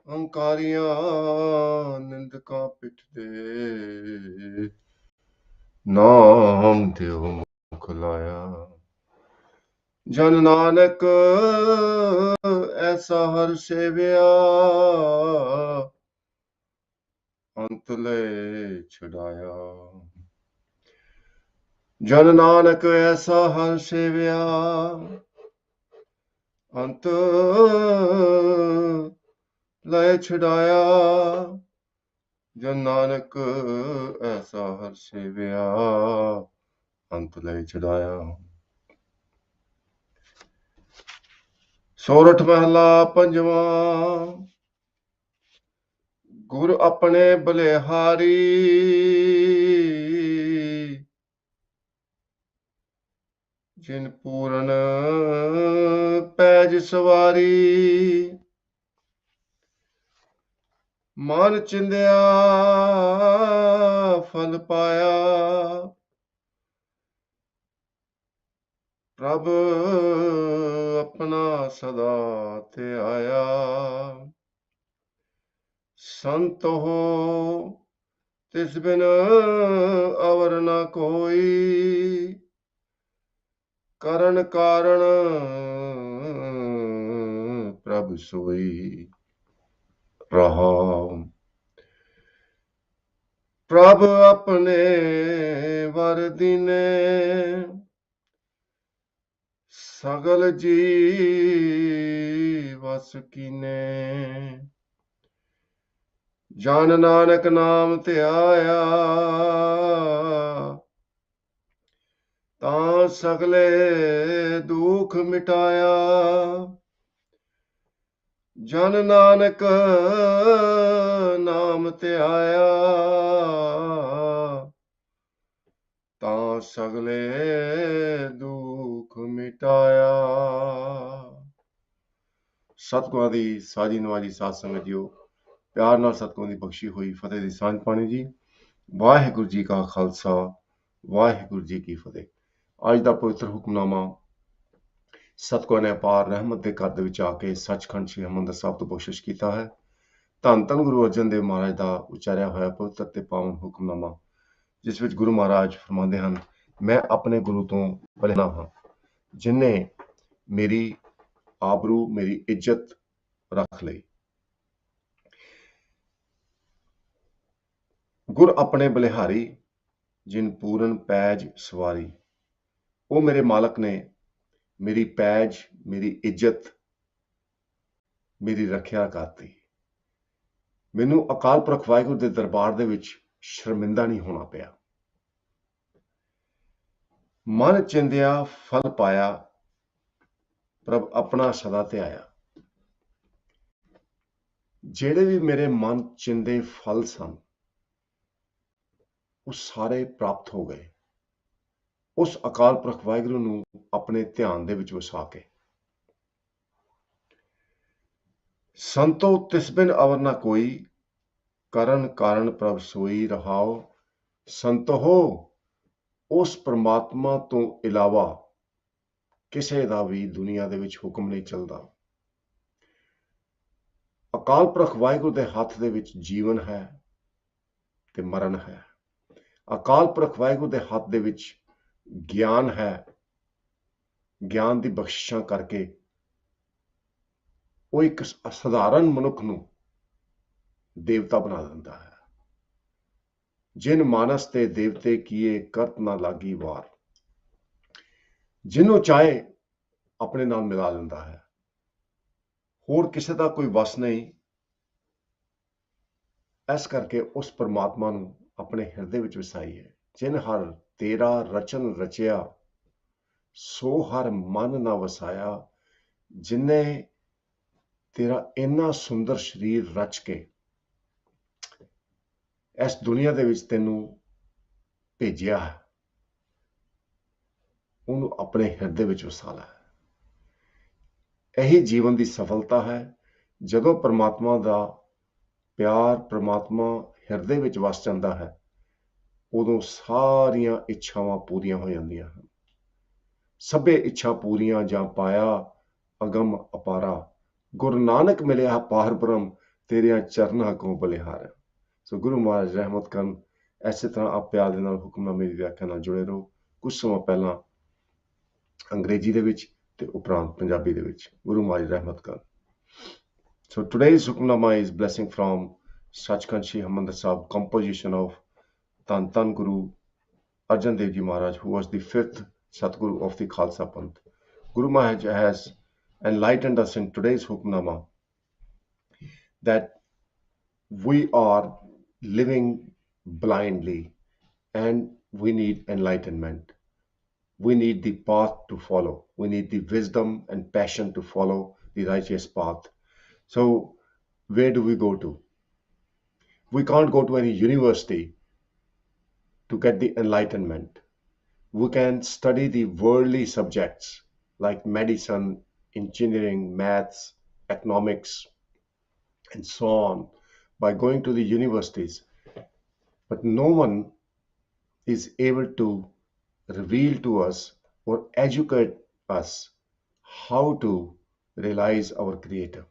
ਹੰਕਾਰੀਆਂ ਨਿੰਦਕਾਂ ਪਿੱਠ ਦੇ ਨਾਮ ਦਿਓ ਮੁਖ ਲਾਇਆ। ਜਨ ਨਾਨਕ ਐਸਾ ਹਰ ਸੇਵਿਆ ਅੰਤ ਲੈ ਛੁਡਾਇਆ। ਜਨ ਨਾਨਕ ਐਸਾ ਹਰ ਸੇਵਿਆ ਅੰਤ ਲੈ ਛੁਡਾਇਆ। ਜਨ ਨਾਨਕ ਐਸਾ ਹਰ ਸੇਵਿਆ ਅੰਤ ਲੈ ਛੁਡਾਇਆ। ਸੋਰਠ ਮਹਲਾ ਪੰਜਵਾਂ। ਗੁਰ ਆਪਣੇ ਬਲਿਹਾਰੀ ਜਿਨ ਪੂਰਨ ਪੈਜ ਸਵਾਰੀ। ਮਨ ਚਿੰਦਿਆ ਫਲ ਪਾਇਆ ਪ੍ਰਭ ਆਪਣਾ ਸਦਾ ਤੇ ਆਇਆ। ਸੰਤ ਹੋ ਤਿਸ ਬਿਨ ਅਵਰ ਨ ਕੋਈ ਕਰਨ ਕਾਰਣ ਪ੍ਰਭ ਸੋਈ। ਰਹਾਉ ਪ੍ਰਭ ਆਪਣੇ ਵਰ ਦੀਨੇ ਸਗਲ ਜੀ ਵਸ ਕੀਨੇ। ਜਨ ਨਾਨਕ ਨਾਮ ਧਿਆਇਆ ਤਾਂ ਸਗਲੇ ਦੁਖ ਮਿਟਾਇਆ। ਜਨ ਨਾਨਕ ਨਾਮ ਧਿਆਇਆ ਤਾਂ ਸਗਲੇ ਦੁਖ ਮਿਟਾਇਆ। ਸਤਿਗੁਰਾਂ ਦੀ ਸਾਜੀ ਨਵਾਜੀ ਸਾਧ ਸੰਗਤ ਜੀਓ, ਪਿਆਰ ਨਾਲ ਸਤਿਗੁਰਾਂ ਦੀ ਬਖਸ਼ੀ ਹੋਈ ਫਤਿਹ ਦੀ ਸਾਂਝ ਪਾਣੀ ਜੀ। ਵਾਹਿਗੁਰੂ ਜੀ ਕਾ ਖਾਲਸਾ, ਵਾਹਿਗੁਰੂ ਜੀ ਕੀ ਫਤਿਹ। ਅੱਜ ਦਾ ਪਵਿੱਤਰ ਹੁਕਮਨਾਮਾ ਸਤਿਗੁਰਾਂ ਨੇ ਅਪਾਰ ਰਹਿਮਤ ਦੇ ਘਰ ਦੇ ਵਿੱਚ ਆ ਕੇ ਸੱਚਖੰਡ ਸ੍ਰੀ ਹਰਿਮੰਦਰ ਸਾਹਿਬ ਤੋਂ ਬਖਸ਼ਿਸ਼ ਕੀਤਾ ਹੈ। ਧੰਨ ਧੰਨ ਗੁਰੂ ਅਰਜਨ ਦੇਵ ਮਹਾਰਾਜ ਦਾ ਉਚਾਰਿਆ ਹੋਇਆ ਪਵਿੱਤਰ ਤੇ ਪਾਵਨ ਹੁਕਮਨਾਮਾ, ਜਿਸ ਵਿੱਚ ਗੁਰੂ ਮਹਾਰਾਜ ਫਰਮਾਉਂਦੇ ਹਨ, ਮੈਂ ਆਪਣੇ ਗੁਰੂ ਤੋਂ ਬਲਿਹਾਰ ਹਾਂ, ਜਿਨ੍ਹੇ ਮੇਰੀ ਆਬਰੂ, ਮੇਰੀ ਇੱਜ਼ਤ ਰੱਖ ਲਈ। ਗੁਰ ਆਪਣੇ ਬਲਿਹਾਰੀ ਜਿਨ ਪੂਰਨ ਪੈਜ ਸਵਾਰੀ। ਉਹ ਮੇਰੇ ਮਾਲਕ ਨੇ ਮੇਰੀ ਪੈਜ, ਮੇਰੀ ਇੱਜ਼ਤ, ਮੇਰੀ ਰੱਖਿਆ ਕਰਤੀ। ਮੈਨੂੰ ਅਕਾਲ ਪੁਰਖ ਵਾਹਿਗੁਰੂ ਦੇ ਦਰਬਾਰ ਦੇ ਵਿੱਚ ਸ਼ਰਮਿੰਦਾ ਨਹੀਂ ਹੋਣਾ ਪਿਆ। ਮਨ ਚਿੰਦਿਆ ਫਲ ਪਾਇਆ ਪ੍ਰਭ ਆਪਣਾ ਸਦਾ ਤੇ ਆਇਆ। ਜਿਹੜੇ ਵੀ ਮੇਰੇ ਮਨ ਚਿੰਦੇ ਫਲ ਸਨ ਉਹ ਸਾਰੇ ਪ੍ਰਾਪਤ ਹੋ ਗਏ ਉਸ ਅਕਾਲ ਪੁਰਖ ਵਾਹਿਗੁਰੂ ਨੂੰ ਆਪਣੇ ਧਿਆਨ ਦੇ ਵਿੱਚ ਵਸਾ ਕੇ। ਸੰਤੋ ਤਿਸ ਬਿਨ ਅਵਰ ਨਾ ਕੋਈ ਕਰਨ ਕਾਰਨ ਪ੍ਰਭ ਸੋਈ। ਰਹਾਓ ਸੰਤ ਹੋ ਉਸ ਪ੍ਰਮਾਤਮਾ ਤੋਂ ਇਲਾਵਾ ਕਿਸੇ ਦਾ ਵੀ ਦੁਨੀਆ ਦੇ ਵਿੱਚ ਹੁਕਮ ਨਹੀਂ ਚੱਲਦਾ। ਅਕਾਲ ਪੁਰਖ ਵਾਹਿਗੁਰੂ ਦੇ ਹੱਥ ਦੇ ਵਿੱਚ ਜੀਵਨ ਹੈ ਤੇ ਮਰਨ ਹੈ। ਅਕਾਲ ਪੁਰਖ ਵਾਹਿਗੁਰੂ ਦੇ ਹੱਥ ਦੇ ਵਿੱਚ ਗਿਆਨ ਹੈ। ਗਿਆਨ ਦੀ ਬਖਸ਼ਿਸ਼ਾਂ ਕਰਕੇ ਉਹ ਇੱਕ ਅਸਾਧਾਰਨ ਮਨੁੱਖ ਨੂੰ ਦੇਵਤਾ ਬਣਾ ਦਿੰਦਾ ਹੈ। ਜਿਨ ਮਾਨਸ ਤੇ ਦੇਵਤੇ ਕੀਏ ਕਰਤ ਨਾ ਲਾਗੀ ਵਾਰ। ਜਿਹਨੂੰ ਚਾਹੇ ਆਪਣੇ ਨਾਲ ਮਿਲਾ ਲੈਂਦਾ ਹੈ। ਹੋਰ ਕਿਸੇ ਦਾ ਕੋਈ ਵਸ ਨਹੀਂ। ਇਸ ਕਰਕੇ ਉਸ ਪਰਮਾਤਮਾ ਨੂੰ ਆਪਣੇ ਹਿਰਦੇ ਵਿੱਚ ਵਸਾਈ ਹੈ। ਜਿਨ ਹਰ ਤੇਰਾ ਰਚਨ ਰਚਿਆ ਸੋ ਹਰ ਮਨ ਨਾ ਵਸਾਇਆ। ਜਿਨੇ ਤੇਰਾ ਇੰਨਾ ਸੁੰਦਰ ਸਰੀਰ ਰਚ ਕੇ ਇਸ ਦੁਨੀਆ ਦੇ ਵਿੱਚ ਤੈਨੂੰ ਭੇਜਿਆ ਹੈ, ਉਹਨੂੰ ਆਪਣੇ ਹਿਰਦੇ ਵਿੱਚ ਵਸਾ ਲੈ। ਇਹੀ ਜੀਵਨ ਦੀ ਸਫਲਤਾ ਹੈ। ਜਦੋਂ ਪਰਮਾਤਮਾ ਦਾ ਪਿਆਰ, ਪਰਮਾਤਮਾ ਹਿਰਦੇ ਵਿੱਚ ਵਸ ਜਾਂਦਾ ਹੈ, ਉਦੋਂ ਸਾਰੀਆਂ ਇੱਛਾਵਾਂ ਪੂਰੀਆਂ ਹੋ ਜਾਂਦੀਆਂ ਹਨ। ਸਭੇ ਇੱਛਾ ਪੂਰੀਆਂ ਜਾਂ ਪਾਇਆ ਅਗਮ ਅਪਾਰਾ। गुरु नानक मिलिया पार ब्रह्म तेरिया चरना को बलिहार। सो गुरु महाराज रहमत करन। ਇਸੇ ਤਰ੍ਹਾਂ ਆਪ ਪਿਆਰ ਦੇ ਨਾਲ ਹੁਕਮਨਾਮੇ ਦੀ ਵਿਆਖਿਆ ਨਾਲ ਜੁੜੇ ਰਹੋ। ਕੁਝ ਸਮਾਂ ਪਹਿਲਾਂ ਅੰਗਰੇਜ਼ੀ ਦੇ ਵਿੱਚ ਤੇ ਉਪਰੰਤ ਪੰਜਾਬੀ ਦੇ ਵਿੱਚ ਗੁਰੂ ਮਹਾਰਾਜ ਰਹਿਮਤ ਕਰਨ। So today's hukamnama is blessing from Sachkhand Shri Harmandir Sahib, composition of Tan Tan Guru Arjan Dev Ji Maharaj, who was the fifth Satguru of the Khalsa Panth. Guru Maharaj has enlightened us in today's Hukmnama that we are living blindly and we need enlightenment. We need the path to follow. We need the wisdom and passion to follow the righteous path. So where do we go to? We can't go to any university to get the enlightenment. We can study the worldly subjects like medicine, engineering, maths, economics, and so on by going to the universities. But no one is able to reveal to us or educate us how to realize our Creator.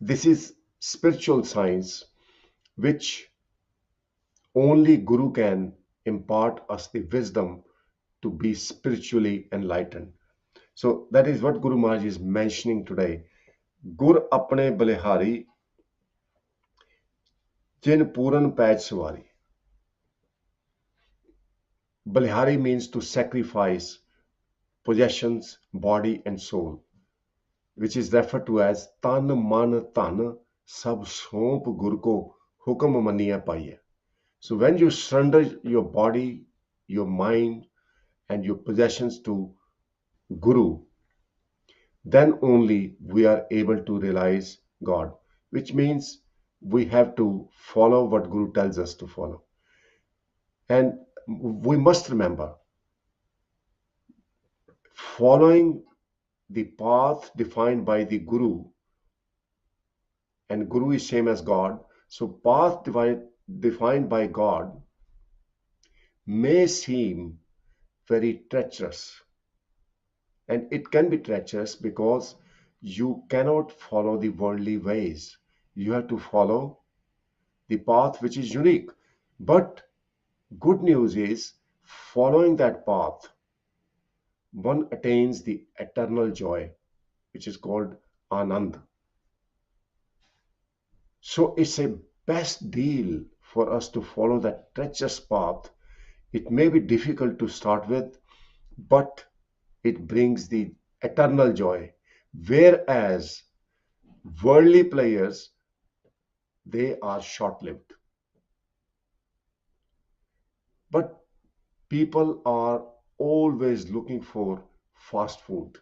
This is spiritual science which only Guru can impart us the wisdom to be spiritually enlightened. So that is what Guru Maharaj is mentioning today. Gur apne balihari jin puran paj sawari. Balihari means to sacrifice possessions, body and soul, which is referred to as tan man dhan sab somp gur ko hukam maniya paiye. So when you surrender your body, your mind and your possessions to Guru, then only we are able to realize God, which means we have to follow what Guru tells us to follow. And we must remember, following the path defined by the Guru, and Guru is same as God, so path defined by God may seem very treacherous. And it can be treacherous because you cannot follow the worldly ways. You have to follow the path which is unique. But good news is, following that path, one attains the eternal joy, which is called Anand. So it's a best deal for us to follow that treacherous path. It may be difficult to start with, but it brings the eternal joy. Whereas worldly players, they are short-lived. But people are always looking for fast food,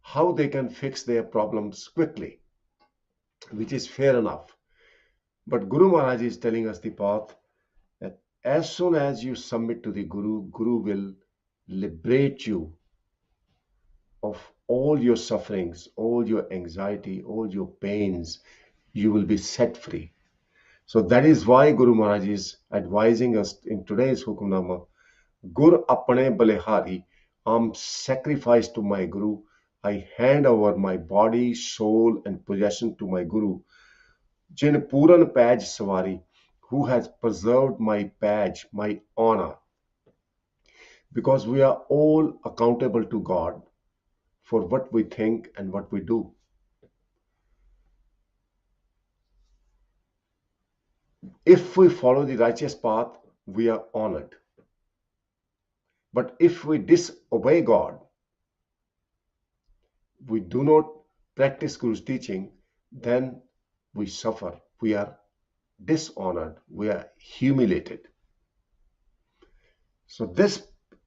how they can fix their problems quickly, which is fair enough. But Guru Maharaj is telling us the path that as soon as you submit to the Guru, Guru will liberate you of all your sufferings, all your anxiety, all your pains. You will be set free. So that is why Guru Maharaj is advising us in today's Hukamnama, Gur apne balihari, I'm sacrificed to my Guru. I hand over my body, soul and possession to my Guru. Jin Puran Paj Savari, who has preserved my paj, my honor. Because we are all accountable to God for what we think and what we do. If we follow the righteous path, we are honored. But if we disobey God, we do not practice Guru's teaching, then we suffer. We are dishonored. We are humiliated. So this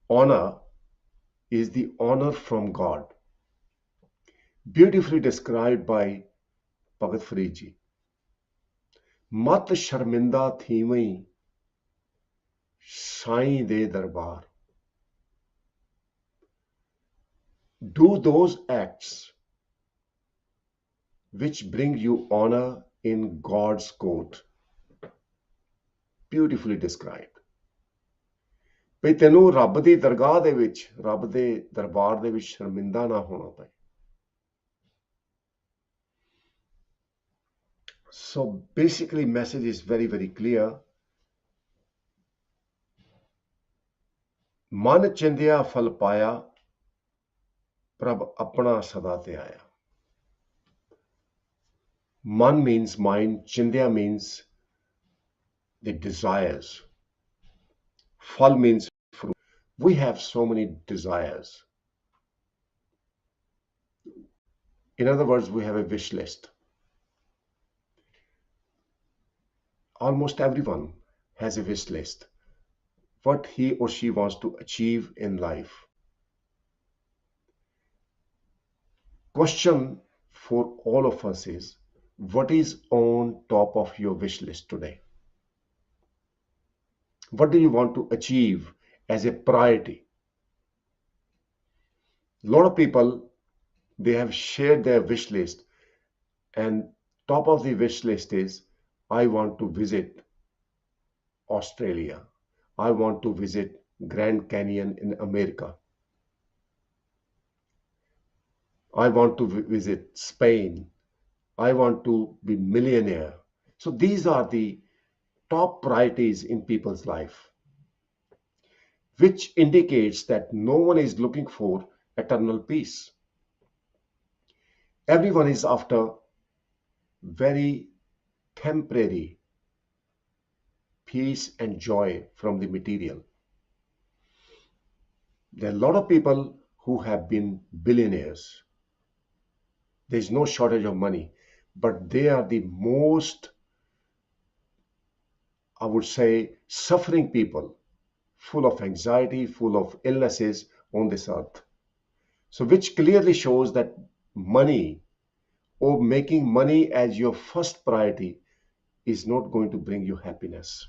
honor is the honor from God, beautifully described by Bhagat Farid ji. Mat sharminda thimai Sain de darbar. Do those acts which bring you honor in God's court. Beautifully described. ਭਈ ਤੈਨੂੰ ਰੱਬ ਦੀ ਦਰਗਾਹ ਦੇ ਵਿੱਚ, ਰੱਬ ਦੇ ਦਰਬਾਰ ਦੇ ਵਿੱਚ ਸ਼ਰਮਿੰਦਾ ਨਾ ਹੋਣਾ ਪਏ। So basically, message is very, very clear. मन चिंदिया फल पाया प्रभ अपना सदा ते आया. Man means mind, Chindya means the desires. Fal means fruit. We have so many desires. In other words, we have a wish list. Almost everyone has a wish list. What he or she wants to achieve in life. Question for all of us is, what is on top of your wish list today? What do you want to achieve as a priority? A lot of people, they have shared their wish list, and top of the wish list is, I want to visit Australia. I want to visit Grand Canyon in America. I want to visit Spain. I want to be millionaire. So these are the top priorities in people's life, which indicates that no one is looking for eternal peace. Everyone is after very temporary peace and joy from the material. There are a lot of people who have been billionaires. There's no shortage of money, but they are the most, I would say, suffering people, full of anxiety, full of illnesses on this earth. So, which clearly shows that money or making money as your first priority is not going to bring you happiness.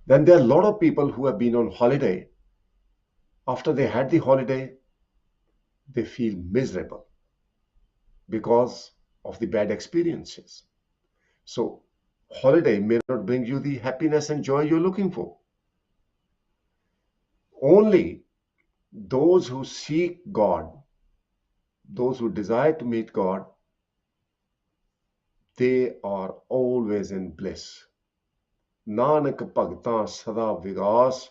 Then there are a lot of people who have been on holiday. After they had the holiday, they feel miserable because of the bad experiences. So, holiday may not bring you the happiness and joy you're looking for. Only those who seek God, those who desire to meet God, they are always in bliss. Nanak bhagtan sada vigas,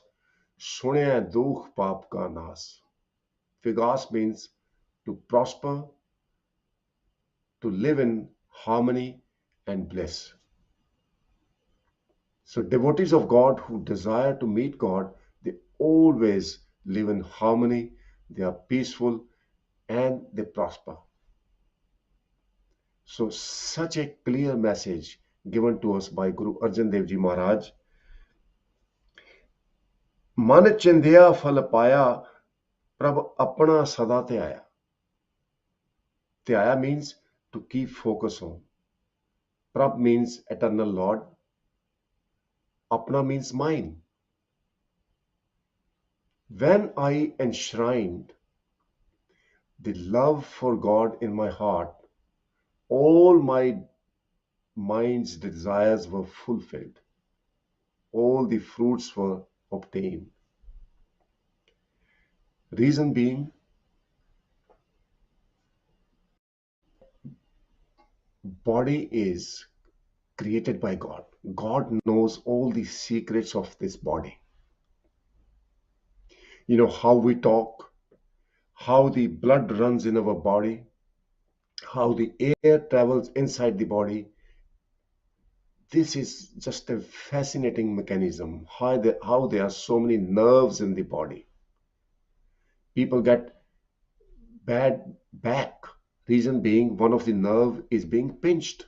sunaya dukh paap ka nas. Vigas means to prosper, to live in harmony and bliss. So devotees of God who desire to meet God, they always live in harmony, they are peaceful, and they prosper. So such a clear message given to us by Guru Arjan Dev Ji Maharaj. मन चिंधिया फल पाया प्रभ अपना सदा ते आया. Te आया means to keep focus on. Prabh means eternal Lord. Apna means mine. When I enshrined the love for God in my heart, all my mind's desires were fulfilled. All the fruits were obtained. Reason being, body is created by God. God knows all the secrets of this body. You know how we talk, how the blood runs in our body, how the air travels inside the body. This is just a fascinating mechanism, how there are so many nerves in the body. People get bad back, reason being one of the nerve is being pinched.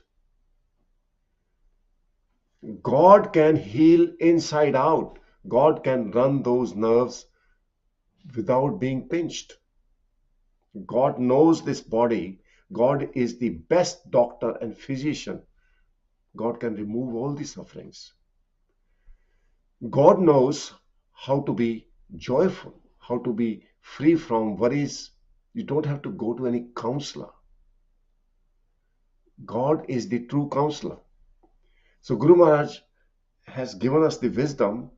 God can heal inside out. God can run those nerves without being pinched. God knows this body. God is the best doctor and physician. God can remove all the sufferings. God knows how to be joyful, how to be free from worries. You don't have to go to any counselor. God is the true counselor. So Guru Maharaj has given us the wisdom.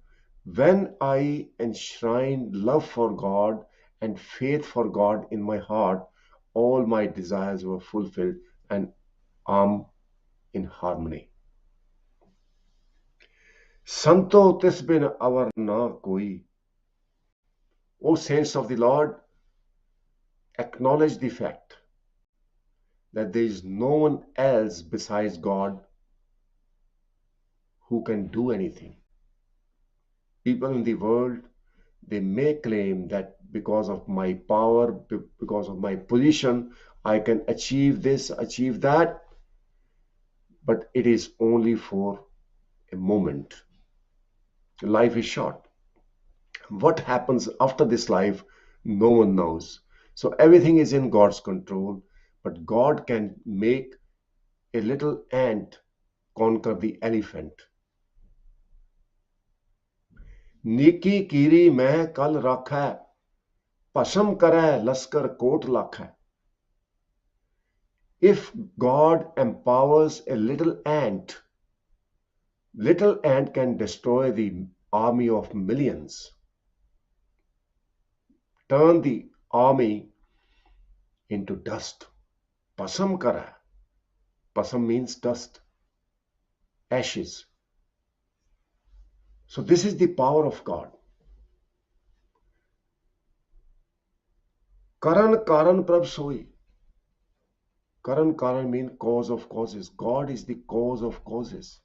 When I enshrined love for God and faith for God in my heart, all my desires were fulfilled and I'm in harmony. Santo tis bin our na koi. O saints of the Lord, acknowledge the fact that there is no one else besides God who can do anything. People in the world, they may claim that because of my power, because of my position, I can achieve this, achieve that, but it is only for a moment. Life is short. What happens after this life, no one knows. So everything is in God's control, but God can make a little ant conquer the elephant. नीकी कीरी मैं कल रखै भस्म करै लश्कर coat लाखै. If God empowers a little ant can destroy the army of millions, turn the army into dust. Pasam kara. Pasam means dust, ashes. So this is the power of God. Karan karan prabh soi. Karan karan means cause of causes. God is the cause of causes.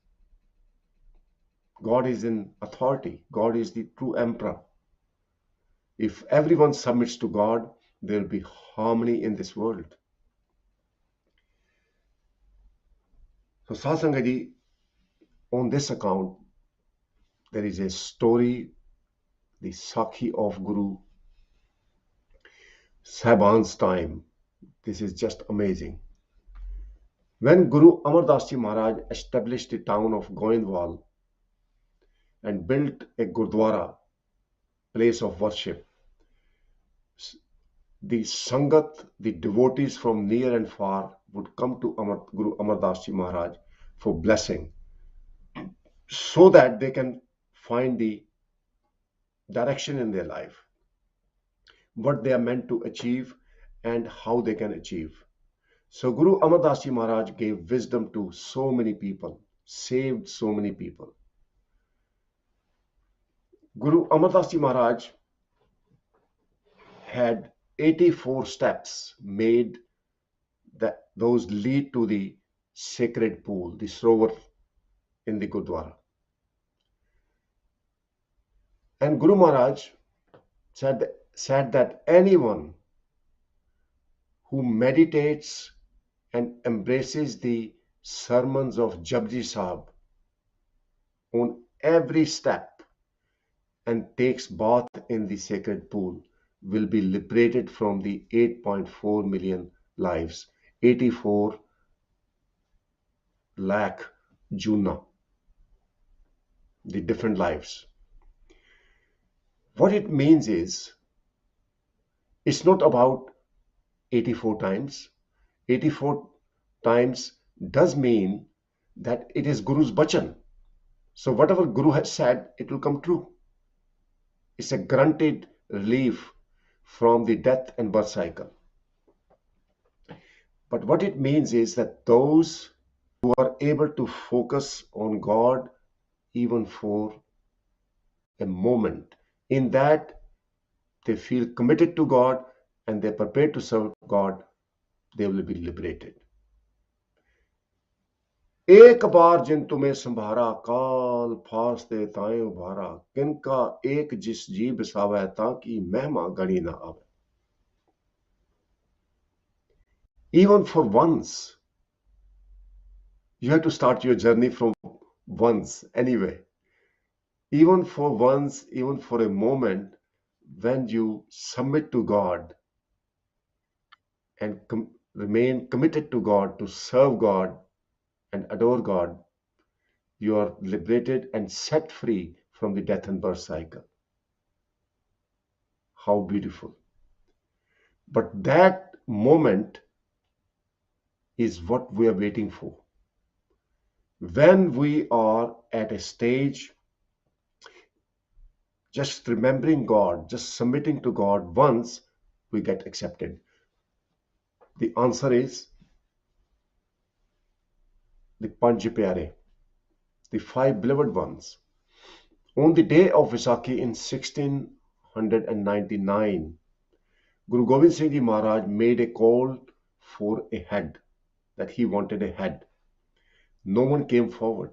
God is in authority. God is the true emperor. If everyone submits to God, there will be harmony in this world. So Satsangadi, on this account, there is a story, the Sakhi of Guru Sahiban's time. This is just amazing. When Guru Amar Das Ji Maharaj established the town of Goindwal and built a Gurdwara, place of worship, the Sangat, the devotees from near and far would come to Guru Amar Das Ji Maharaj for blessing so that they can find the direction in their life, what they are meant to achieve and how they can achieve. So Guru Amar Das Ji Maharaj gave wisdom to so many people, saved so many people. Guru Amar Das Ji Maharaj had 84 steps made that those lead to the sacred pool, the Sarovar in the Gurdwara. And Guru Maharaj said that anyone who meditates and embraces the sermons of Japji Sahib on every step and takes bath in the sacred pool will be liberated from the 8.4 million lives, 84 lakh Juna, the different lives. What it means is, it's not about 84 times. 84 times does mean that it is Guru's bachan. So whatever Guru has said, it will come true. It's a granted relief from the death and birth cycle. But what it means is that those who are able to focus on God even for a moment, in that they feel committed to God and they're prepared to serve God, they will be liberated. एक बार जिन तुम्हें संभारा काल फासते ताए उभारा किनका एक जिस जी बसावे ताकि महिमा गणी ना आवे. Even for once, you have to start your journey from once anyway. Even for once, even for a moment, when you submit to God and remain committed to God, to serve God and adore God, you are liberated and set free from the death and birth cycle. How beautiful. But that moment is what we are waiting for. When we are at a stage just remembering God, just submitting to God once, we get accepted. The answer is the Panj Pyare, the five beloved ones. On the day of Vaisakhi in 1699, Guru Gobind Singh Ji Maharaj made a call for a head, that he wanted a head. No one came forward.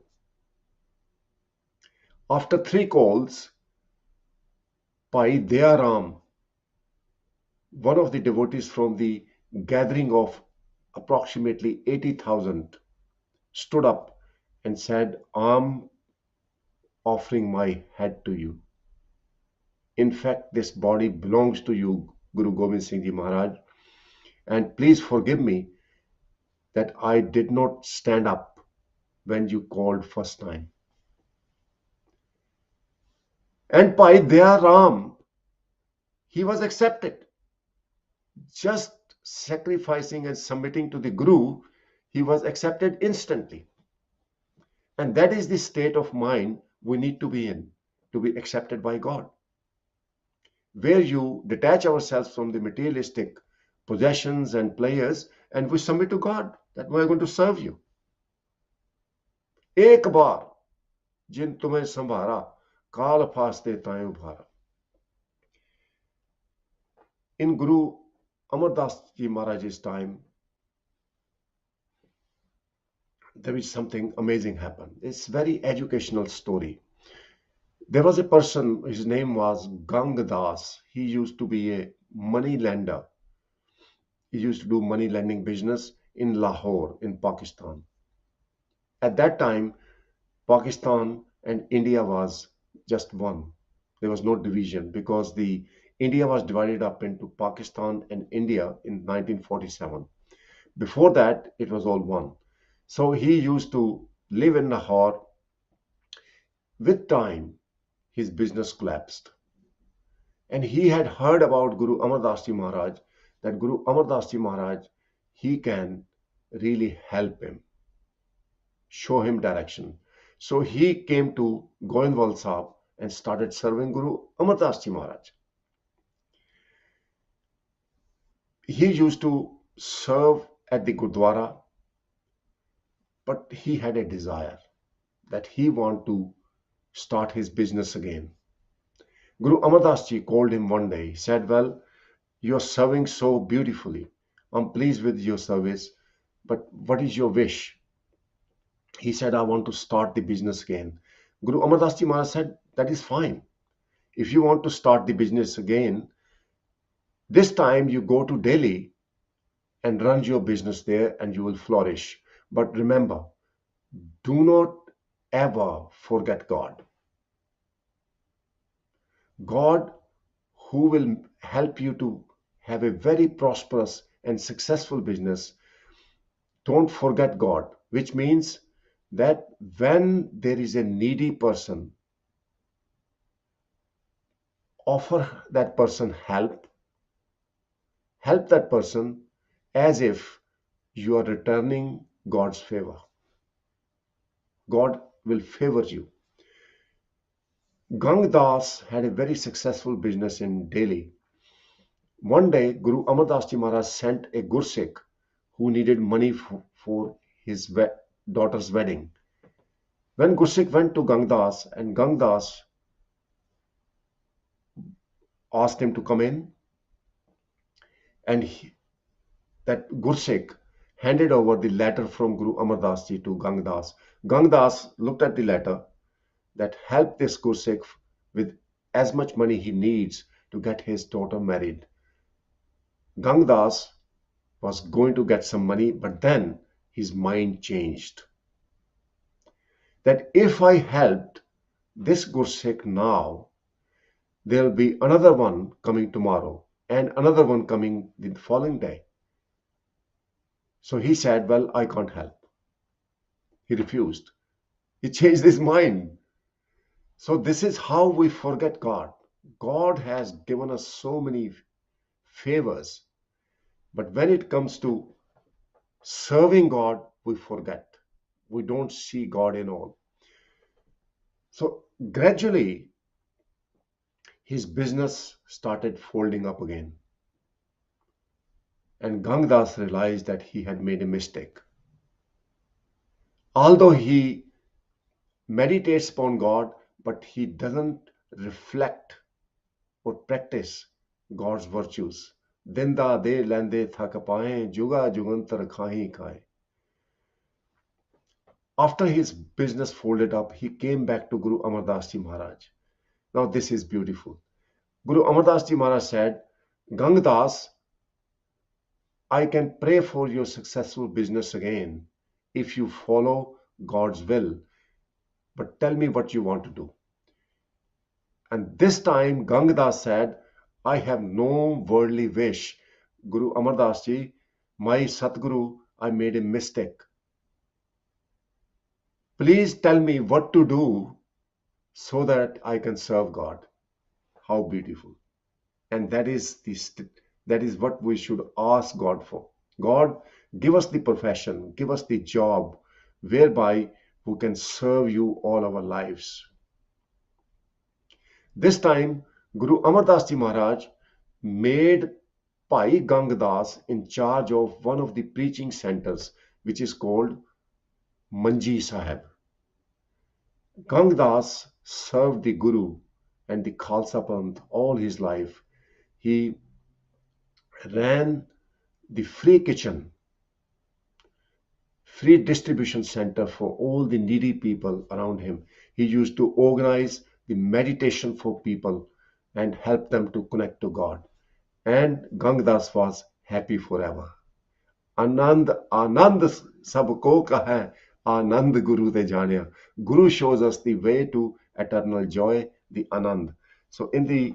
After three calls, Bhai Dayaram, one of the devotees from the gathering of approximately 80,000, stood up and said, "I'm offering my head to you. In fact, this body belongs to you, Guru Gobind Singh Ji Maharaj, and please forgive me that I did not stand up when you called first time." And by their Ram, he was accepted. Just sacrificing and submitting to the Guru, he was accepted instantly. And that is the state of mind we need to be in, to be accepted by God, where you detach ourselves from the materialistic possessions and players and we submit to God that we are going to serve you. एक बार जिन तुम्हें संभारा काल फासते ताएं उभारा. In Guru Amar Das Ji Maharaj's time, there is something amazing happened. It's very educational story. There was a person, his name was Gang Das. He used to be a money lender. He used to do money lending business in Lahore, in Pakistan. At that time, Pakistan and India was just one. There was no division because the India was divided up into Pakistan and India in 1947. Before that, it was all one. So he used to live in Lahore. With time, his business collapsed. And he had heard about Guru Amar Das Ji Maharaj, that Guru Amar Das Ji Maharaj, he can really help him, show him direction. So he came to Goindwal Sahib and started serving Guru Amar Das Ji Maharaj. He used to serve at the Gurdwara, but he had a desire that he want to start his business again. Guru Amar Das Ji called him one day. He said, "Well, you're serving so beautifully. I'm pleased with your service, but what is your wish?" He said, "I want to start the business again." Guru Amar Das Ji Maharaj said, "That is fine. If you want to start the business again, this time you go to Delhi and run your business there and you will flourish. But remember, do not ever forget God. God who will help you to have a very prosperous and successful business. Don't forget God," which means that when there is a needy person, offer that person help, help that person as if you are returning God's favor. God will favor you. Gang Das had a very successful business in Delhi. One day, Guru Amar Das Ji Maharaj sent a Gursikh who needed money for his daughter's wedding. When Gursikh went to Gang Das and Gang Das asked him to come in, and that Gursikh handed over the letter from Guru Amar Das Ji to Gang Das. Gang Das looked at the letter that helped this Gursikh with as much money he needs to get his daughter married. Gang Das was going to get some money, but then his mind changed. That if I helped this Gursikh now, there will be another one coming tomorrow and another one coming the following day. So he said, "Well, I can't help." He refused. He changed his mind. So this is how we forget God. God has given us so many favors, but when it comes to serving God, we forget. We don't see God in all. So gradually, his business started folding up again. And Gang Das realized that he had made a mistake. Although he meditates upon God, but he doesn't reflect or practice God's virtues. Dinda de lende thak paए, juga jugantar khahi khae. After his business folded up, he came back to Guru Amar Das Ji Maharaj. Now this is beautiful. Guru Amar Das Ji Maharaj said, Gangdas, I can pray for your successful business again if you follow God's will, but tell me what you want to do. And this time Gangdas said, I have no worldly wish. Guru Amar Das Ji, my Satguru, I made a mistake. Please tell me what to do so that I can serve God. How beautiful. And that is what we should ask God for. God, give us the profession, give us the job whereby we can serve you all our lives. This time, Guru Amar Das Ji Maharaj made Bhai Gangdas in charge of one of the preaching centers, which is called Manji Sahib. Gangdas served the Guru and the Khalsa Panth all his life. He ran the free kitchen, free distribution center for all the needy people around him. He used to organize the meditation for people and help them to connect to God. And Gangdas was happy forever. Anand, Anand sabko kaha, Anand Guru de janya. Guru shows us the way to eternal joy, the Anand. So in the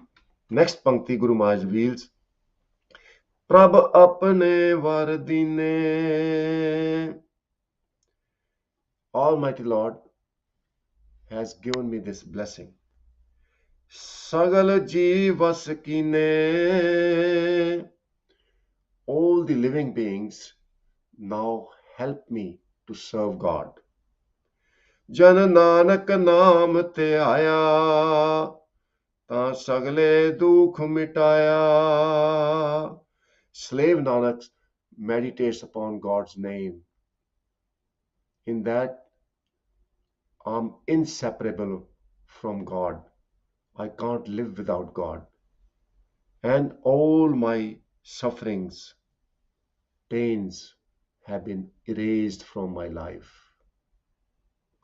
next Pankti, Guru Maharaj reveals, Prab apne var dine. Almighty Lord has given me this blessing. Sagal jivas kine. All the living beings now help me to serve God. Jan Nanak naam te aaya, ta sagle dukh mitaya. Slave Nanak meditates upon God's name. In that, I'm inseparable from God. I can't live without God. And all my sufferings, pains have been erased from my life.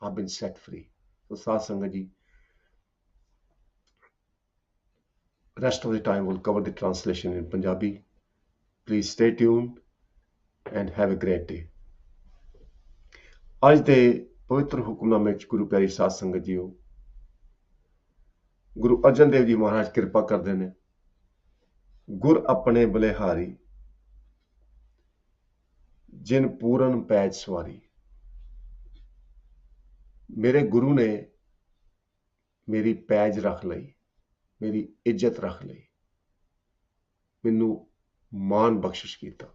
I've been set free. So Satsanga ji, rest of the time we'll cover the translation in Punjabi. Please stay tuned and have a great day. ਅੱਜ ਦੇ ਪਵਿੱਤਰ ਹੁਕਮਨਾਮੇ ਵਿੱਚ ਗੁਰੂ ਪਿਆਰੀ ਸਾਧ ਸੰਗਤ JIO, Guru Arjan Dev ji ਮਹਾਰਾਜ ਕਿਰਪਾ ਕਰਦੇ ਨੇ। ਗੁਰ ਆਪਣੇ ਬਲਿਹਾਰੀ, ਜਿਨ ਪੂਰਨ ਪੈਜ ਸਵਾਰੀ। ਮੇਰੇ ਗੁਰੂ ਨੇ ਮੇਰੀ ਪੈਜ ਰੱਖ ਲਈ, ਮੇਰੀ ਇੱਜ਼ਤ ਰੱਖ ਲਈ, ਮੈਨੂੰ ਮਾਣ ਬਖਸ਼ਿਸ਼ ਕੀਤਾ।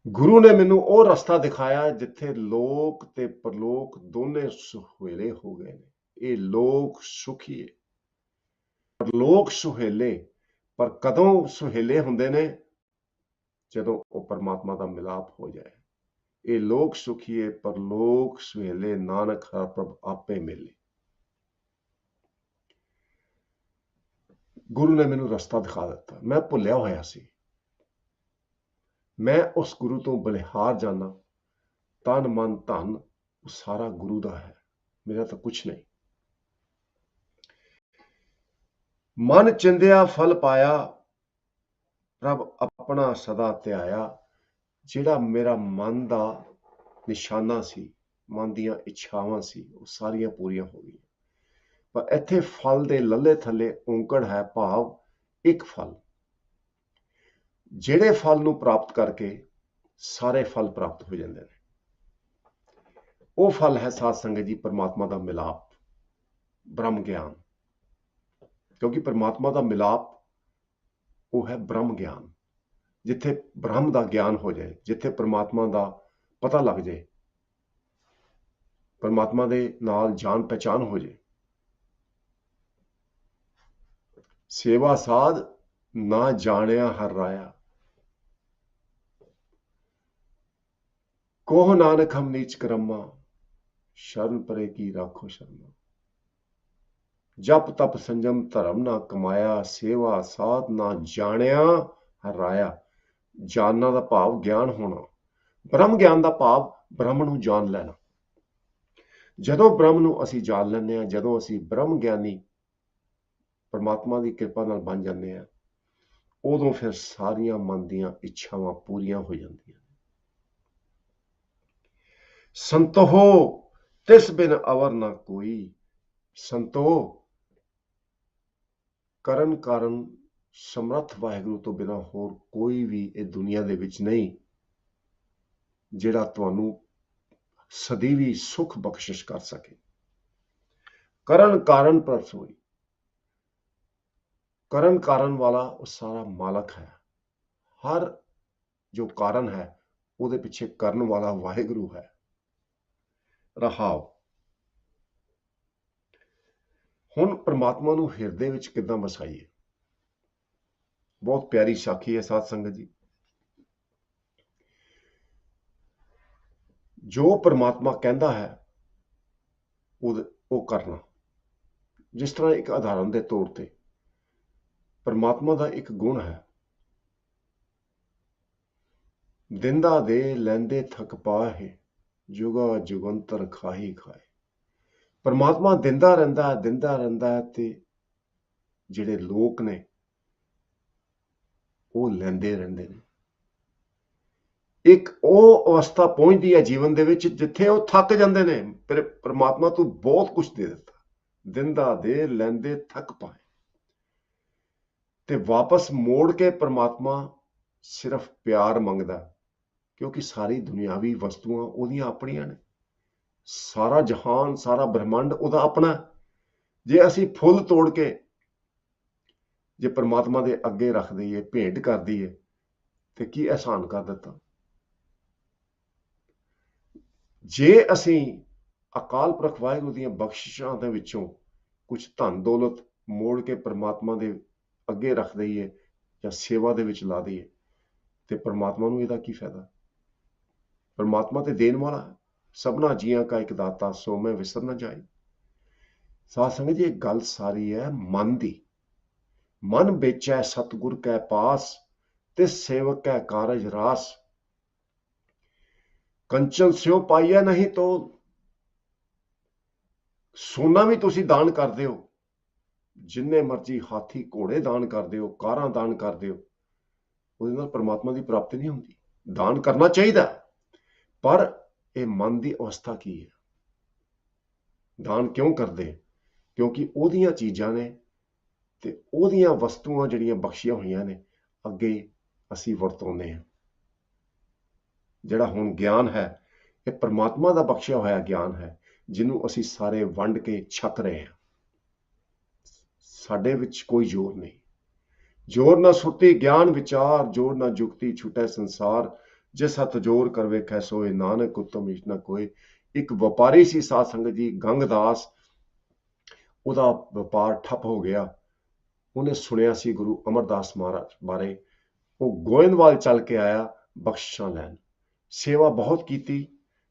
ਗੁਰੂ ਨੇ ਮੈਨੂੰ ਉਹ ਰਸਤਾ ਦਿਖਾਇਆ ਜਿੱਥੇ ਲੋਕ ਤੇ ਪਰਲੋਕ ਦੋਨੇ ਸੁਹੇਲੇ ਹੋ ਗਏ ਨੇ। ਇਹ ਲੋਕ ਸੁਖੀ ਹੈ, ਪਰਲੋਕ ਸੁਹੇਲੇ। ਪਰ ਕਦੋਂ ਸੁਹੇਲੇ ਹੁੰਦੇ ਨੇ? ਜਦੋਂ ਉਹ ਪਰਮਾਤਮਾ ਦਾ ਮਿਲਾਪ ਹੋ ਜਾਏ। ਇਹ ਲੋਕ ਸੁਖੀਏ, ਪਰਲੋਕ ਸੁਹੇਲੇ, ਨਾਨਕ ਹਰ ਪ੍ਰਭ ਆਪੇ ਮਿਲੇ। ਗੁਰੂ ਨੇ ਮੈਨੂੰ ਰਸਤਾ ਦਿਖਾ ਦਿੱਤਾ। ਮੈਂ ਭੁੱਲਿਆ ਹੋਇਆ ਸੀ। ਮੈਂ ਉਸ ਗੁਰੂ ਤੋਂ ਬਲਿਹਾਰ ਜਾਣਾ। ਤਨ ਮਨ ਧਨ ਉਹ ਸਾਰਾ ਗੁਰੂ ਦਾ ਹੈ, ਮੇਰਾ ਤਾਂ ਕੁਛ ਨਹੀਂ। ਮਨ ਚਿੰਦਿਆ ਫਲ ਪਾਇਆ, ਪ੍ਰਭ ਆਪਣਾ ਸਦਾ ਧਿਆਇਆ। ਜਿਹੜਾ ਮੇਰਾ ਮਨ ਦਾ ਨਿਸ਼ਾਨਾ ਸੀ, ਮਨ ਦੀਆਂ ਇੱਛਾਵਾਂ ਸੀ, ਉਹ ਸਾਰੀਆਂ ਪੂਰੀਆਂ ਹੋ ਗਈਆਂ। ਪਰ ਇੱਥੇ ਫਲ ਦੇ ਲੱਲੇ ਥੱਲੇ ਔਂਕੜ ਹੈ, ਭਾਵ ਇੱਕ ਫਲ। ਜਿਹੜੇ ਫਲ ਨੂੰ ਪ੍ਰਾਪਤ ਕਰਕੇ ਸਾਰੇ ਫਲ ਪ੍ਰਾਪਤ ਹੋ ਜਾਂਦੇ ਨੇ। ਉਹ ਫਲ ਹੈ ਸਾਧ ਸੰਗਤ ਜੀ ਪਰਮਾਤਮਾ ਦਾ ਮਿਲਾਪ, ਬ੍ਰਹਮ ਗਿਆਨ। ਕਿਉਂਕਿ ਪਰਮਾਤਮਾ ਦਾ ਮਿਲਾਪ ਉਹ ਹੈ ਬ੍ਰਹਮ ਗਿਆਨ। ਜਿੱਥੇ ਬ੍ਰਹਮ ਦਾ ਗਿਆਨ ਹੋ ਜਾਏ, ਜਿੱਥੇ ਪਰਮਾਤਮਾ ਦਾ ਪਤਾ ਲੱਗ ਜਾਏ, ਪਰਮਾਤਮਾ ਦੇ ਨਾਲ ਜਾਣ ਪਹਿਚਾਨ ਹੋ ਜਾਏ। ਸੇਵਾ ਸਾਧ ਨਾ ਜਾਣਿਆ ਹਰ ਰਾਇਆ। ਕੋਹ ਨਾਨਕ ਹਮ ਨੀਚ ਕਰਮਾ, ਸ਼ਰਨ ਪਰੇ ਕੀ ਰਾਖੋ ਸ਼ਰਮਾ। ਜਪ ਤਪ ਸੰਜਮ ਧਰਮ ਨਾ ਕਮਾਇਆ, ਸੇਵਾ ਸਾਧ ਨਾ ਜਾਣਿਆ ਹਰਾਇਆ। ਜਾਣਨਾ ਦਾ ਭਾਵ ਗਿਆਨ ਹੋਣਾ, ਬ੍ਰਹਮ ਗਿਆਨ ਦਾ ਭਾਵ ਬ੍ਰਹਮ ਨੂੰ ਜਾਣ ਲੈਣਾ। ਜਦੋਂ ਬ੍ਰਹਮ ਨੂੰ ਅਸੀਂ ਜਾਣ ਲੈਂਦੇ ਹਾਂ, ਜਦੋਂ ਅਸੀਂ ਬ੍ਰਹਮ ਗਿਆਨੀ ਪਰਮਾਤਮਾ ਦੀ ਕਿਰਪਾ ਨਾਲ ਬਣ ਜਾਂਦੇ ਹਾਂ, ਉਦੋਂ ਫਿਰ ਸਾਰੀਆਂ ਮਨ ਦੀਆਂ ਇੱਛਾਵਾਂ ਪੂਰੀਆਂ ਹੋ ਜਾਂਦੀਆਂ। ਸੰਤੋ ਤਿਸ ਬਿਨ ਅਵਰ ਨਾ ਕੋਈ। ਸੰਤੋ, ਕਰਨ ਕਾਰਨ ਸਮਰੱਥ ਵਾਹਿਗੁਰੂ ਤੋਂ ਬਿਨਾਂ ਹੋਰ ਕੋਈ ਵੀ ਇਹ ਦੁਨੀਆ ਦੇ ਵਿੱਚ ਨਹੀਂ, ਜਿਹੜਾ ਤੁਹਾਨੂੰ ਸਦੀਵੀ ਸੁਖ ਬਖਸ਼ਿਸ਼ ਕਰ ਸਕੇ। ਕਰਨ ਕਾਰਨ ਪ੍ਰਸੋਈ, ਕਰਨ ਕਾਰਨ ਵਾਲਾ ਉਹ ਸਾਰਾ ਮਾਲਕ ਹੈ। ਹਰ ਜੋ ਕਾਰਨ ਹੈ ਉਹਦੇ ਪਿੱਛੇ ਕਰਨ ਵਾਲਾ ਵਾਹਿਗੁਰੂ ਹੈ। ਰਹਾਉ। ਹੁਣ ਪ੍ਰਮਾਤਮਾ ਨੂੰ ਹਿਰਦੇ ਵਿੱਚ ਕਿੱਦਾਂ ਵਸਾਈਏ? ਬਹੁਤ ਪਿਆਰੀ ਸਾਖੀ ਹੈ ਸਾਧ ਸੰਗਤ ਜੀ। ਜੋ ਪ੍ਰਮਾਤਮਾ ਕਹਿੰਦਾ ਹੈ ਉਹ ਕਰਨਾ। ਜਿਸ ਤਰ੍ਹਾਂ ਇੱਕ ਉਦਾਹਰਨ ਦੇ ਤੌਰ ਤੇ ਪ੍ਰਮਾਤਮਾ ਦਾ ਇੱਕ ਗੁਣ ਹੈ, ਦਿੰਦਾ ਦੇ ਲੈਂਦੇ ਥਕ ਪਾਹੇ, ਜੁਗਾ ਜੁਗੰਤਰ ਖਾਹੀ ਖਾਏ। ਪ੍ਰਮਾਤਮਾ ਦਿੰਦਾ ਰਹਿੰਦਾ ਹੈ ਤੇ ਜਿਹੜੇ ਲੋਕ ਨੇ ਉਹ ਲੈਂਦੇ ਰਹਿੰਦੇ ਨੇ। ਇੱਕ ਉਹ ਅਵਸਥਾ ਪਹੁੰਚਦੀ ਹੈ ਜੀਵਨ ਦੇ ਵਿੱਚ ਜਿੱਥੇ ਉਹ ਥੱਕ ਜਾਂਦੇ ਨੇ। ਪ੍ਰਮਾਤਮਾ ਤੂੰ ਬਹੁਤ ਕੁਝ ਦੇ ਦਿੱਤਾ, ਦਿੰਦਾ ਦੇ ਲੈਂਦੇ ਥਕ ਪਾਏ, ਤੇ ਵਾਪਸ ਮੋੜ ਕੇ ਪ੍ਰਮਾਤਮਾ ਸਿਰਫ ਪਿਆਰ ਮੰਗਦਾ, ਕਿਉਂਕਿ ਸਾਰੀ ਦੁਨਿਆਵੀ ਵਸਤੂਆਂ ਉਹਦੀਆਂ ਆਪਣੀਆਂ ਨੇ। ਸਾਰਾ ਜਹਾਨ, ਸਾਰਾ ਬ੍ਰਹਿਮੰਡ ਉਹਦਾ ਆਪਣਾ। ਜੇ ਅਸੀਂ ਫੁੱਲ ਤੋੜ ਕੇ ਜੇ ਪ੍ਰਮਾਤਮਾ ਦੇ ਅੱਗੇ ਰੱਖ ਦਈਏ, ਭੇਂਟ ਕਰ ਦਈਏ, ਤੇ ਕੀ ਅਹਿਸਾਨ ਕਰ ਦਿੱਤਾ। ਜੇ ਅਸੀਂ ਅਕਾਲ ਪੁਰਖ ਵਾਹਿਗੁਰੂ ਦੀਆਂ ਬਖਸ਼ਿਸ਼ਾਂ ਦੇ ਵਿੱਚੋਂ ਕੁਝ ਧਨ ਦੌਲਤ ਮੋੜ ਕੇ ਪ੍ਰਮਾਤਮਾ ਦੇ ਅੱਗੇ ਰੱਖ ਦਈਏ ਜਾਂ ਸੇਵਾ ਦੇ ਵਿੱਚ ਲਾ ਦਈਏ, ਤੇ ਪ੍ਰਮਾਤਮਾ ਨੂੰ ਇਹਦਾ ਕੀ ਫਾਇਦਾ? ਪ੍ਰਮਾਤਮਾ ਤੇ ਦੇਣ ਵਾਲਾ ਹੈ। ਸਭਨਾ ਜੀਆਂ ਕਾ ਇੱਕ ਦਾਤਾ, ਸੋ ਮੈਂ ਵਿਸਰ ਨਾ ਜਾਏ। ਸਾਧ ਸੰਗਤ ਜੀ, ਇਹ ਗੱਲ ਸਾਰੀ ਹੈ ਮਨ ਦੀ। ਮਨ ਵੇਚੈ ਸਤਿਗੁਰ ਕੈ ਪਾਸ, ਤਿਸ ਸੇਵਕ ਕੈ ਕਾਰਜ ਰਾਸ। ਕੰਚਨ ਸਿਓ ਪਾਈਐ ਨਹੀਂ ਤੋਲ। ਸੋਨਾ ਵੀ ਤੁਸੀਂ ਦਾਨ ਕਰਦੇ ਹੋ, ਜਿੰਨੇ ਮਰਜ਼ੀ ਹਾਥੀ ਘੋੜੇ ਦਾਨ ਕਰਦੇ ਹੋ, ਕਾਰਾਂ ਦਾਨ ਕਰਦੇ ਹੋ, ਉਹਦੇ ਨਾਲ ਪ੍ਰਮਾਤਮਾ ਦੀ ਪ੍ਰਾਪਤੀ ਨਹੀਂ ਹੁੰਦੀ। ਦਾਨ ਕਰਨਾ ਚਾਹੀਦਾ, ਪਰ ਇਹ ਮਨ ਦੀ ਅਵਸਥਾ ਕੀ ਹੈ? ਦਾਨ ਕਿਉਂ ਕਰਦੇ? ਕਿਉਂਕਿ ਉਹਦੀਆਂ ਚੀਜ਼ਾਂ ਨੇ ਤੇ ਉਹਦੀਆਂ ਵਸਤੂਆਂ ਜਿਹੜੀਆਂ ਬਖਸ਼ੀਆਂ ਹੋਈਆਂ ਨੇ, ਅੱਗੇ ਅਸੀਂ ਵਰਤੋਂਦੇ ਹਾਂ। ਜਿਹੜਾ ਹੁਣ ਗਿਆਨ ਹੈ, ਇਹ ਪ੍ਰਮਾਤਮਾ ਦਾ ਬਖਸ਼ਿਆ ਹੋਇਆ ਗਿਆਨ ਹੈ, ਜਿਹਨੂੰ ਅਸੀਂ ਸਾਰੇ ਵੰਡ ਕੇ ਛਕ ਰਹੇ ਹਾਂ। ਸਾਡੇ ਵਿੱਚ ਕੋਈ ਜ਼ੋਰ ਨਹੀਂ। ਜ਼ੋਰ ਨਾ ਸੁੱਟੀ ਗਿਆਨ ਵਿਚਾਰ, ਜੋਰ ਨਾ ਜੁਗਤੀ ਛੁਟੈ ਸੰਸਾਰ। ਜਿਸ ਹੱਥ ਜੋਰ ਕਰ ਵੇਖੈ ਸੋਏ, ਨਾਨਕ ਉਤਮ ਈਸ਼ ਨਾ ਕੋਏ। ਇੱਕ ਵਪਾਰੀ ਸੀ ਸਾਧ ਸੰਗਤ ਜੀ, ਗੰਗਦਾਸ। ਉਹਦਾ ਵਪਾਰ ਠੱਪ ਹੋ ਗਿਆ। ਉਹਨੇ ਸੁਣਿਆ ਸੀ ਗੁਰੂ ਅਮਰਦਾਸ ਮਹਾਰਾਜ ਬਾਰੇ। ਉਹ ਗੋਇੰਦਵਾਲ ਚੱਲ ਕੇ ਆਇਆ ਬਖਸ਼ਿਸ਼ਾਂ ਲੈਣ। ਸੇਵਾ ਬਹੁਤ ਕੀਤੀ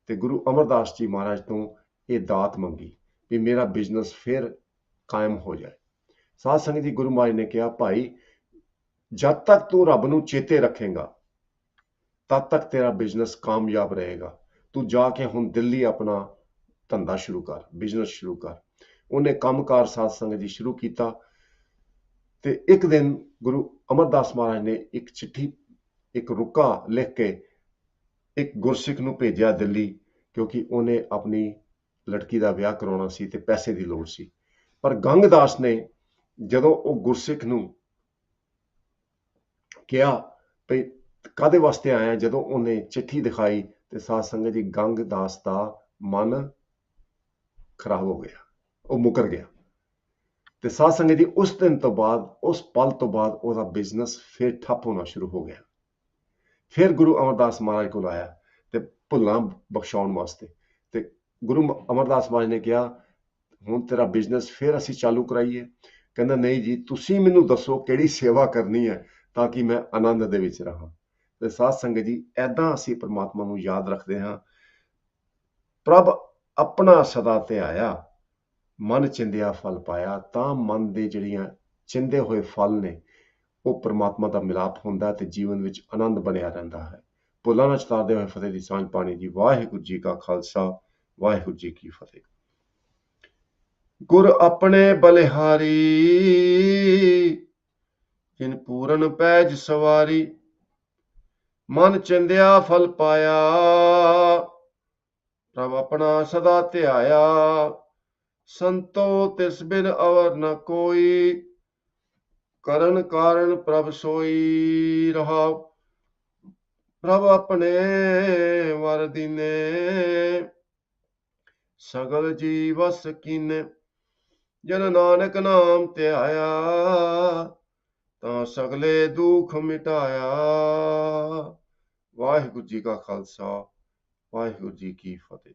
ਤੇ ਗੁਰੂ ਅਮਰਦਾਸ ਜੀ ਮਹਾਰਾਜ ਤੋਂ ਇਹ ਦਾਤ ਮੰਗੀ ਵੀ ਮੇਰਾ ਬਿਜ਼ਨਸ ਫਿਰ ਕਾਇਮ ਹੋ ਜਾਏ। ਸਾਧ ਸੰਗਤ ਜੀ, ਗੁਰੂ ਮਹਾਰਾਜ ਨੇ ਕਿਹਾ, ਭਾਈ ਜਦ ਤੱਕ ਤੂੰ ਰੱਬ ਨੂੰ ਚੇਤੇ ਰੱਖੇਗਾ ਤਦ ਤੱਕ ਤੇਰਾ ਬਿਜ਼ਨਸ ਕਾਮਯਾਬ ਰਹੇਗਾ। ਤੂੰ ਜਾ ਕੇ ਹੁਣ ਦਿੱਲੀ ਆਪਣਾ ਧੰਦਾ ਸ਼ੁਰੂ ਕਰ, ਬਿਜ਼ਨਸ ਸ਼ੁਰੂ ਕਰ। ਉਹਨੇ ਕੰਮਕਾਰ ਸਾਧ ਸੰਗਤ ਜੀ ਸ਼ੁਰੂ ਕੀਤਾ ਤੇ ਇੱਕ ਦਿਨ ਗੁਰੂ ਅਮਰਦਾਸ ਮਹਾਰਾਜ ਨੇ ਇੱਕ ਚਿੱਠੀ, ਇੱਕ ਰੁਕਾ ਲਿਖ ਕੇ ਇੱਕ ਗੁਰਸਿੱਖ ਨੂੰ ਭੇਜਿਆ ਦਿੱਲੀ, ਕਿਉਂਕਿ ਉਹਨੇ ਆਪਣੀ ਲੜਕੀ ਦਾ ਵਿਆਹ ਕਰਾਉਣਾ ਸੀ ਤੇ ਪੈਸੇ ਦੀ ਲੋੜ ਸੀ। ਪਰ ਗੰਗਦਾਸ ਨੇ ਜਦੋਂ ਉਹ ਗੁਰਸਿੱਖ ਨੂੰ ਕਿਹਾ ਭਈ ਕਾਹਦੇ ਵਾਸਤੇ ਆਇਆ, ਜਦੋਂ ਉਹਨੇ ਚਿੱਠੀ ਦਿਖਾਈ ਤੇ ਸਾਧ ਸੰਗਤ ਜੀ ਗੰਗਦਾਸ ਦਾ ਮਨ ਖਰਾਬ ਹੋ ਗਿਆ, ਉਹ ਮੁਕਰ ਗਿਆ। ਤੇ ਸਾਧ ਸੰਗਤ ਜੀ ਉਸ ਦਿਨ ਤੋਂ ਬਾਅਦ, ਉਸ ਪਲ ਤੋਂ ਬਾਅਦ ਉਹਦਾ ਬਿਜ਼ਨਸ ਫਿਰ ਠੱਪ ਹੋਣਾ ਸ਼ੁਰੂ ਹੋ ਗਿਆ। ਫਿਰ ਗੁਰੂ ਅਮਰਦਾਸ ਮਹਾਰਾਜ ਕੋਲ ਆਇਆ ਤੇ ਭੁੱਲਾਂ ਬਖਸ਼ਾਉਣ ਵਾਸਤੇ। ਤੇ ਗੁਰੂ ਅਮਰਦਾਸ ਮਹਾਰਾਜ ਨੇ ਕਿਹਾ, ਹੁਣ ਤੇਰਾ ਬਿਜ਼ਨਸ ਫਿਰ ਅਸੀਂ ਚਾਲੂ ਕਰਾਈਏ? ਕਹਿੰਦਾ, ਨਹੀਂ ਜੀ, ਤੁਸੀਂ ਮੈਨੂੰ ਦੱਸੋ ਕਿਹੜੀ ਸੇਵਾ ਕਰਨੀ ਹੈ ਤਾਂ ਕਿ ਮੈਂ ਆਨੰਦ ਦੇ ਵਿੱਚ ਰਹਾਂ। ਤੇ ਸਾਧ ਸੰਗਤ ਜੀ, ਐਦਾਂ ਅਸੀਂ ਪਰਮਾਤਮਾ ਨੂੰ ਯਾਦ ਰੱਖਦੇ ਹਾਂ ਪ੍ਰਭ ਆਪਣਾ ਸਦਾ ਧਿਆਇਆ, ਮਨ ਚਿੰਦਿਆ ਫਲ ਪਾਇਆ। ਤਾਂ ਮਨ ਦੇ ਜਿਹੜੀਆਂ ਚਿੰਦੇ ਹੋਏ ਫਲ ਨੇ ਉਹ ਪ੍ਰਮਾਤਮਾ ਦਾ ਮਿਲਾਪ ਹੁੰਦਾ ਤੇ ਜੀਵਨ ਵਿੱਚ ਆਨੰਦ ਬਣਿਆ ਰਹਿੰਦਾ ਹੈ। ਭੁੱਲਾਂ ਨਾਲ ਚਤਾਰਦੇ ਹੋਏ ਫਤਿਹ ਦੀ ਸਾਂਝ ਪਾਣੀ ਜੀ। ਵਾਹਿਗੁਰੂ ਜੀ ਕਾ ਖਾਲਸਾ, ਵਾਹਿਗੁਰੂ ਜੀ ਕੀ ਫਤਿਹ। ਗੁਰ ਆਪਣੇ ਬਲਿਹਾਰੀ, ਜਿਨ ਪੂਰਨ ਪੈਜ ਸਵਾਰੀ। ਮਨ ਚਿੰਦਿਆ ਫਲ ਪਾਇਆ, ਪ੍ਰਭ ਆਪਣਾ ਸਦਾ ਧਿਆਇਆ। ਸੰਤੋ ਤਿਸ ਬਿਨ ਅਵਰ ਨ ਕੋਈ, ਕਰਨ ਕਾਰਨ ਪ੍ਰਭ ਸੋਈ। ਰਹਾਉ ਪ੍ਰਭ ਆਪਣੇ ਵਰ ਦੀਨੇ, ਸਗਲ ਜੀ ਵਸ ਕੀਨੇ। ਜਨ ਨਾਨਕ ਨਾਮ ਧਿਆਇਆ, ਤਾਂ ਸਗਲੇ ਦੁਖ ਮਿਟਾਇਆ। ਵਾਹਿਗੁਰੂ ਜੀ ਕਾ ਖਾਲਸਾ, ਵਾਹਿਗੁਰੂ ਜੀ ਕੀ ਫਤਿਹ।